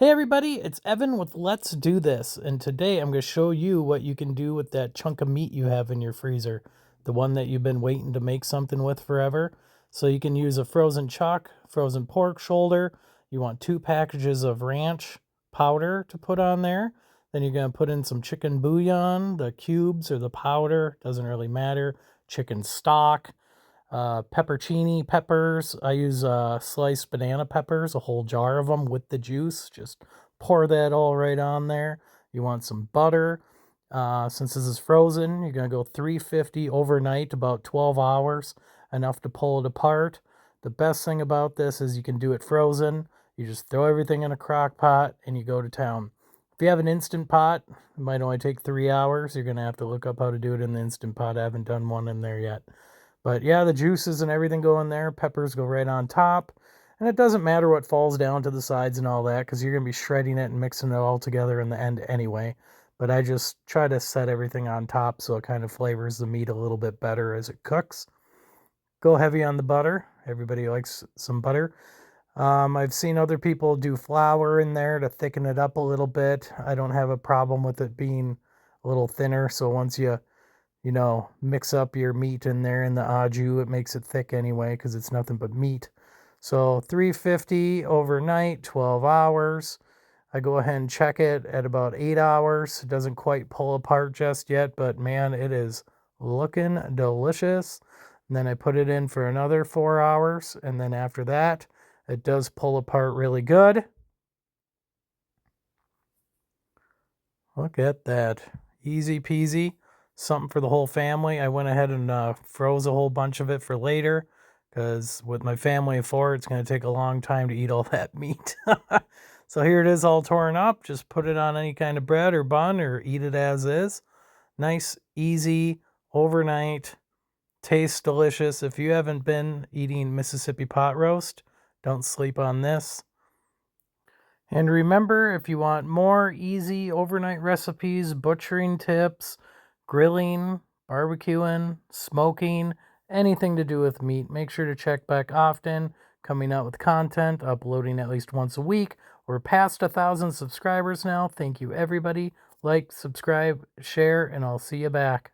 Hey everybody, it's Evan with Let's Do This, and today I'm going to show you what you can do with that chunk of meat you have in your freezer, the one that you've been waiting to make something with forever. So you can use a frozen chuck, frozen pork shoulder. You want 2 packages of ranch powder to put on there. Then you're going to put in some chicken bouillon, the cubes or the powder, doesn't really matter. Chicken stock, pepperoncini peppers. I use sliced banana peppers, a whole jar of them with the juice. Just pour that all right on there. You want some butter. Since this is frozen, you're going to go 350 overnight, about 12 hours, enough to pull it apart. The best thing about this is you can do it frozen. You just throw everything in a crock pot and you go to town. If you have an Instant Pot, it might only take 3 hours. You're going to have to look up how to do it in the Instant Pot. I haven't done one in there yet. But yeah, the juices and everything go in there. Peppers go right on top. And it doesn't matter what falls down to the sides and all that because you're going to be shredding it and mixing it all together in the end anyway. But I just try to set everything on top so it kind of flavors the meat a little bit better as it cooks. Go heavy on the butter. Everybody likes some butter. I've seen other people do flour in there to thicken it up a little bit. I don't have a problem with it being a little thinner. So once you mix up your meat in there in the au jus. It makes it thick anyway because it's nothing but meat. So 350 overnight, 12 hours. I go ahead and check it at about 8 hours. It doesn't quite pull apart just yet, but man, it is looking delicious. And then I put it in for another 4 hours. And then after that, it does pull apart really good. Look at that. Easy peasy. Something for the whole family. I went ahead and froze a whole bunch of it for later because with my family of 4, it's going to take a long time to eat all that meat. So here it is all torn up. Just put it on any kind of bread or bun or eat it as is. Nice, easy, overnight. Tastes delicious. If you haven't been eating Mississippi pot roast, don't sleep on this. And remember, if you want more easy overnight recipes, butchering tips, grilling, barbecuing, smoking, anything to do with meat, make sure to check back often. Coming out with content, uploading at least once a week. We're past 1,000 subscribers now. Thank you, everybody. Like, subscribe, share, and I'll see you back.